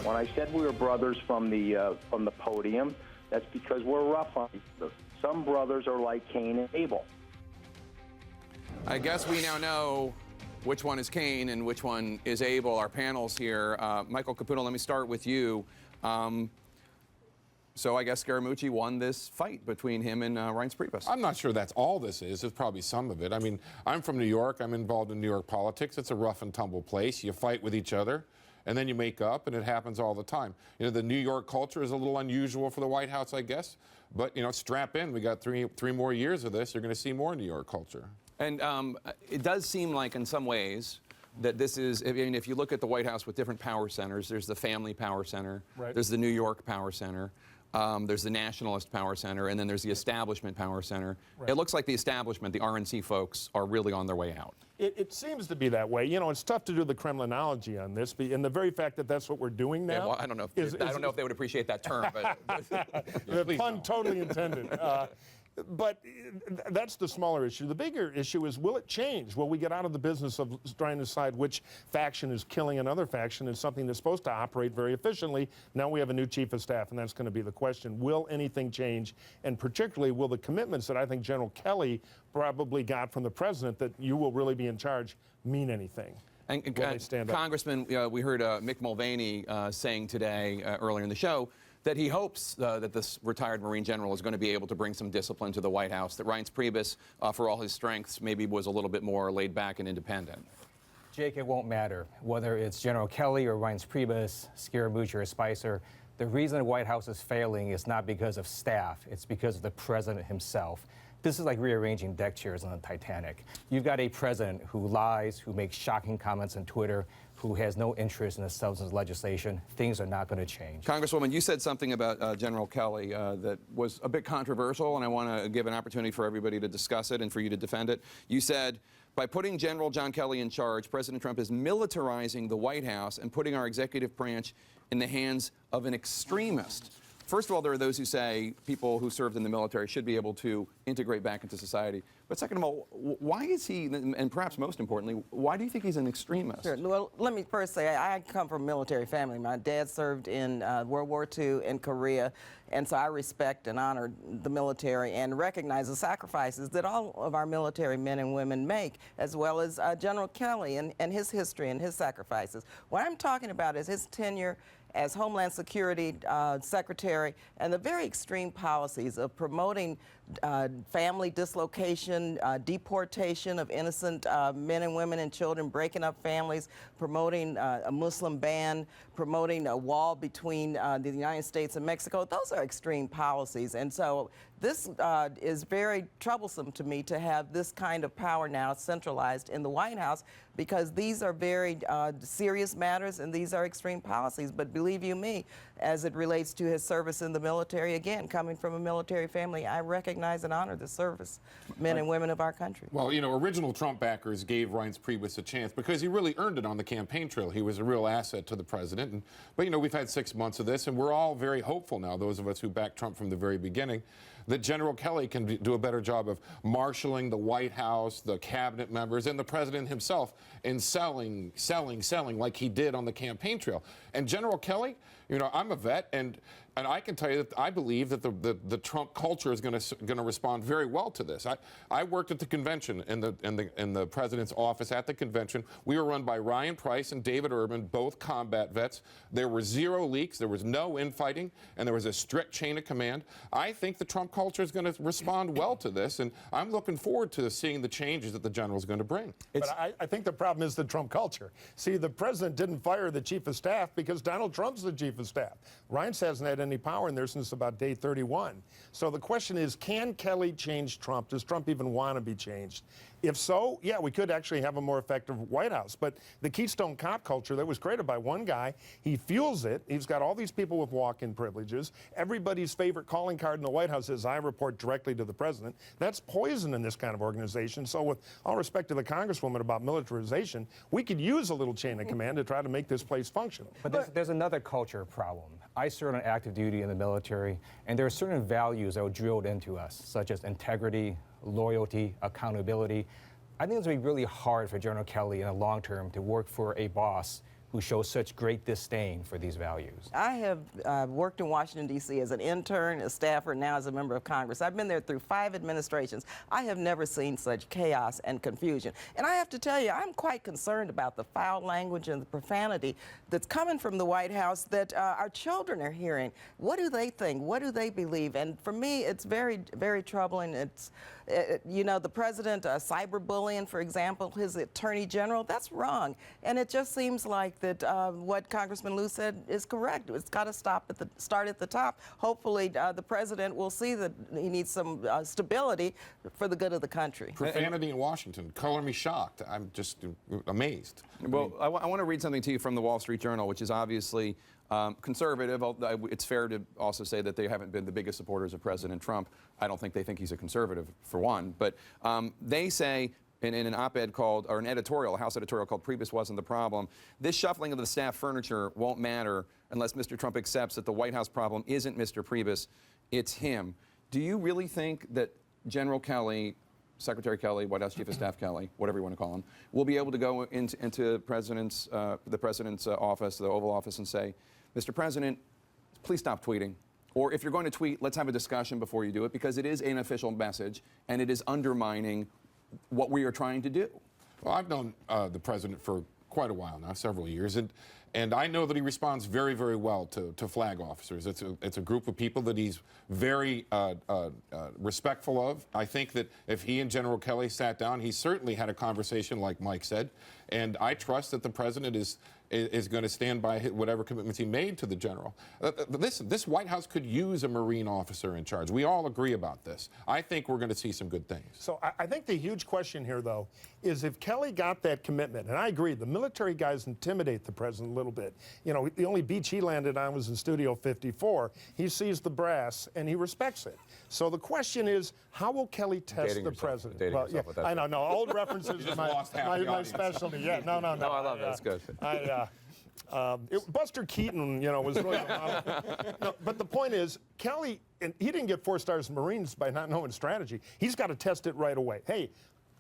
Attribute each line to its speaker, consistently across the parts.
Speaker 1: When I said we were brothers from the podium, that's because we're rough on each other. Some brothers are like Cain and Abel.
Speaker 2: I guess we now know which one is Cain and which one is Abel. Our panel's here. Michael Caputo, let me start with you. So I guess Scaramucci won this fight between him and Reince Priebus.
Speaker 3: I'm not sure that's all this is. It's probably some of it. I mean, I'm from New York. I'm involved in New York politics. It's a rough and tumble place. You fight with each other, and then you make up, and it happens all the time. You know, the New York culture is a little unusual for the White House, I guess. But, you know, strap in. We got three more years of this. You're going to see more New York culture.
Speaker 2: And it does seem like, in some ways, that this is, I mean, if you look at the White House with different power centers, there's the Family Power Center,
Speaker 4: right.
Speaker 2: There's the New York Power Center, there's the Nationalist Power Center, and then there's the Establishment Power Center. Right. It looks like the establishment, the RNC folks, are really on their way out.
Speaker 4: It seems to be that way. You know, it's tough to do the Kremlinology on this, and the very fact that that's what we're doing now.
Speaker 2: Yeah, well, I don't know if they would appreciate that term, but
Speaker 4: the pun totally intended. But that's the smaller issue. The bigger issue is, will it change? Will we get out of the business of trying to decide which faction is killing another faction? It's something that's supposed to operate very efficiently. Now we have a new chief of staff, and that's going to be the question. Will anything change? And particularly, will the commitments that I think General Kelly probably got from the president, that you will really be in charge, mean anything?
Speaker 2: And Congressman, we heard Mick Mulvaney saying today, earlier in the show, that he hopes that this retired Marine general is going to be able to bring some discipline to the White House, that Reince Priebus, for all his strengths, maybe was a little bit more laid back and independent.
Speaker 5: Jake, it won't matter whether it's General Kelly or Reince Priebus, Scaramucci or Spicer. The reason the White House is failing is not because of staff, it's because of the president himself. This is like rearranging deck chairs on the Titanic. You've got a president who lies, who makes shocking comments on Twitter, who has no interest in the substance of legislation. Things are not going to change.
Speaker 2: Congresswoman, you said something about General Kelly that was a bit controversial, and I want to give an opportunity for everybody to discuss it and for you to defend it. You said, by putting General John Kelly in charge, President Trump is militarizing the White House and putting our executive branch in the hands of an extremist. First of all, there are those who say people who served in the military should be able to integrate back into society. But second of all, why is he, and perhaps most importantly, why do you think he's an extremist?
Speaker 6: Sure. Well, let me first say I come from a military family. My dad served in World War II in Korea, and so I respect and honor the military and recognize the sacrifices that all of our military men and women make, as well as General Kelly and his history and his sacrifices. What I'm talking about is his tenure as Homeland Security Secretary and the very extreme policies of promoting family dislocation, deportation of innocent men and women and children, breaking up families, promoting a Muslim ban, promoting a wall between the United States and Mexico. Those are extreme policies. And so this is very troublesome to me, to have this kind of power now centralized in the White House, because these are very serious matters and these are extreme policies. But believe you me, as it relates to his service in the military, again, coming from a military family, I recognize and honor the service men and women of our country.
Speaker 3: Well, you know, original Trump backers gave Reince Priebus a chance because he really earned it on the campaign trail. He was a real asset to the president. But, you know, we've had 6 months of this, and we're all very hopeful now, those of us who backed Trump from the very beginning, that General Kelly can do a better job of marshaling the White House, the cabinet members, and the president himself in selling like he did on the campaign trail. And General Kelly, you know, I'm a vet, and I can tell you that I believe that the Trump culture is going to respond very well to this. I worked at the convention in the president's office at the convention. We were run by Ryan Price and David Urban, both combat vets. There were 0 leaks, there was no infighting, and there was a strict chain of command. I think the Trump culture is going to respond well to this, and I'm looking forward to seeing the changes that the general is going to bring.
Speaker 4: But I think the problem is the Trump culture. See, the president didn't fire the chief of staff because Donald Trump's the chief of staff. Reince hasn't had any power in there since about day 31. So the question is, can Kelly change Trump? Does Trump even want to be changed? If so, yeah, we could actually have a more effective White House. But the Keystone Cop culture that was created by one guy, he fuels it. He's got all these people with walk-in privileges. Everybody's favorite calling card in the White House is, I report directly to the president. That's poison in this kind of organization. So with all respect to the Congresswoman about militarization, we could use a little chain of command to try to make this place functional.
Speaker 5: But there's another culture problem. I served on active duty in the military, and there are certain values that were drilled into us, such as integrity, loyalty, accountability. I think it's going to be really hard for General Kelly in the long term to work for a boss who show such great disdain for these values?
Speaker 6: I have worked in Washington, D.C. as an intern, a staffer, and now as a member of Congress. I've been there through 5 administrations. I have never seen such chaos and confusion. And I have to tell you, I'm quite concerned about the foul language and the profanity that's coming from the White House that our children are hearing. What do they think? What do they believe? And for me, it's very, very troubling. It's, you know, the president, cyberbullying, for example, his attorney general, that's wrong. And it just seems like that what Congressman Lieu said is correct. It's got to start at the top. Hopefully, the president will see that he needs some stability for the good of the country.
Speaker 3: Profanity in Washington, color me shocked. I'm just amazed.
Speaker 2: Well, I want to read something to you from the Wall Street Journal, which is obviously conservative. It's fair to also say that they haven't been the biggest supporters of President Trump. I don't think they think he's a conservative, for one. But they say in an op-ed called, or an editorial, a House editorial called Priebus Wasn't the Problem, this shuffling of the staff furniture won't matter unless Mr. Trump accepts that the White House problem isn't Mr. Priebus, it's him. Do you really think that General Kelly, Secretary Kelly, White House Chief of Staff Kelly, whatever you want to call him, will be able to go into the president's office, the Oval Office, and say, Mr. President, please stop tweeting. Or if you're going to tweet, let's have a discussion before you do it, because it is an official message and it is undermining what we are trying to do.
Speaker 3: Well, I've known the president for quite a while now, several years, and I know that he responds very, very well to flag officers. It's a group of people that he's very respectful of. I think that if he and General Kelly sat down, he certainly had a conversation like Mike said, and I trust that the president is going to stand by whatever commitments he made to the general. Listen, this White House could use a Marine officer in charge. We all agree about this. I think we're going to see some good things.
Speaker 4: So I think the huge question here, though, is if Kelly got that commitment, and I agree, the military guys intimidate the president a little bit. You know, the only beach he landed on was in Studio 54. He sees the brass, and he respects it. So the question is, how will Kelly test the president?
Speaker 2: Well, yeah,
Speaker 4: I know, no, old references are my specialty. Yeah, no.
Speaker 2: No, I love that. That's good.
Speaker 4: Buster Keaton, you know, was really the model. No, but the point is, Kelly, and he didn't get 4 stars Marines by not knowing strategy. He's got to test it right away. Hey,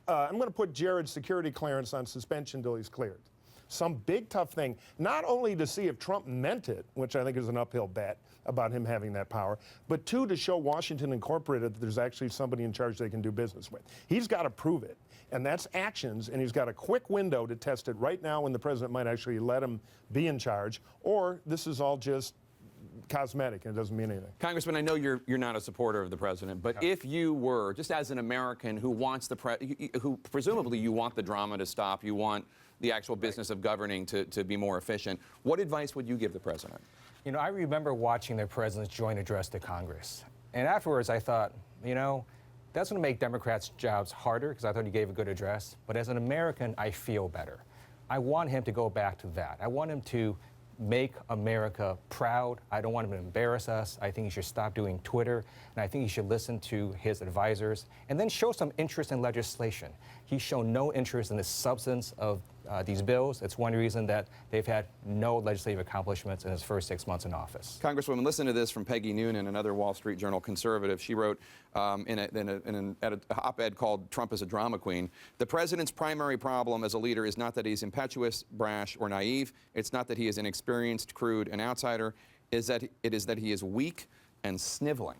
Speaker 4: I'm going to put Jared's security clearance on suspension until he's cleared. Some big, tough thing, not only to see if Trump meant it, which I think is an uphill bet about him having that power, but 2, to show Washington Incorporated that there's actually somebody in charge they can do business with. He's got to prove it, and that's actions, and he's got a quick window to test it right now when the president might actually let him be in charge, or this is all just cosmetic and it doesn't mean anything.
Speaker 2: Congressman, I know you're not a supporter of the president, but if you were, just as an American who wants who presumably you want the drama to stop, you want the actual business of governing to be more efficient, what advice would you give the president?
Speaker 5: You know, I remember watching the president's joint address to Congress. And afterwards I thought, you know, that's going to make Democrats' jobs harder because I thought he gave a good address. But as an American, I feel better. I want him to go back to that. I want him to make America proud. I don't want him to embarrass us. I think he should stop doing Twitter, and I think he should listen to his advisors and then show some interest in legislation. He's shown no interest in the substance of these bills. It's one reason that they've had no legislative accomplishments in his first 6 months in office.
Speaker 2: Congresswoman, listen to this from Peggy Noonan, another Wall Street Journal conservative. She wrote in an op-ed called "Trump is a Drama Queen," the president's primary problem as a leader is not that he's impetuous, brash, or naive. It's not that he is inexperienced, crude, and outsider. It is that he is weak and sniveling.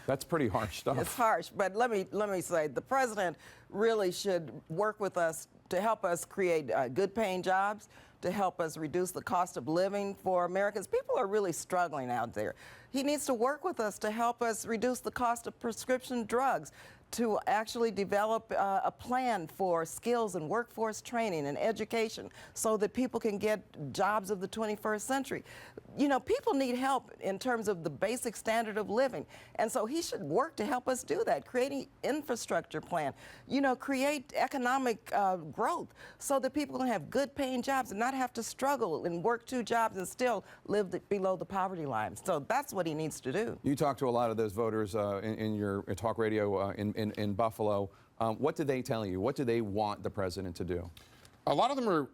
Speaker 2: That's pretty harsh stuff.
Speaker 6: It's harsh, but let me say, the president really should work with us to help us create good-paying jobs, to help us reduce the cost of living for Americans. People are really struggling out there. He needs to work with us to help us reduce the cost of prescription drugs, to actually develop a plan for skills and workforce training and education so that people can get jobs of the 21st century. You know, people need help in terms of the basic standard of living. And so he should work to help us do that, creating infrastructure plan, you know, create economic growth so that people can have good paying jobs and not have to struggle and work 2 jobs and still live below the poverty line. So that's what he needs to do.
Speaker 2: You talk to a lot of those voters in your talk radio in Buffalo. What do they tell you? What do they want the president to do?
Speaker 3: A lot of them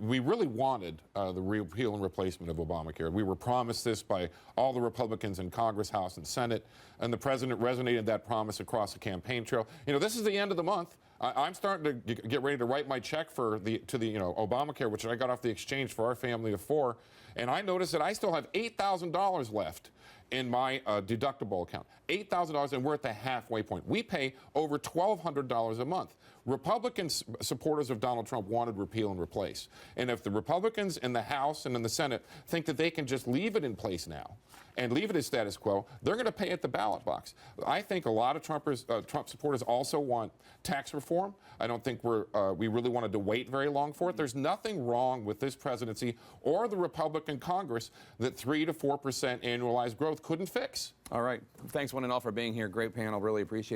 Speaker 3: we really wanted the repeal and replacement of Obamacare. We were promised this by all the Republicans in Congress, House, and Senate, and the president resonated that promise across the campaign trail. You know, this is the end of the month. I'm starting to get ready to write my check for the Obamacare, which I got off the exchange for our family of 4, and I noticed that I still have $8,000 left in my deductible account. $8,000, and we're at the halfway point. We pay over $1,200 a month. Republican supporters of Donald Trump wanted repeal and replace. And if the Republicans in the House and in the Senate think that they can just leave it in place now and leave it as status quo, they're going to pay at the ballot box. I think a lot of Trump supporters also want tax reform. I don't think we really wanted to wait very long for it. There's nothing wrong with this presidency or the Republican Congress that 3 to 4% annualized growth couldn't fix.
Speaker 2: All right. Thanks one and all for being here. Great panel. Really appreciate it.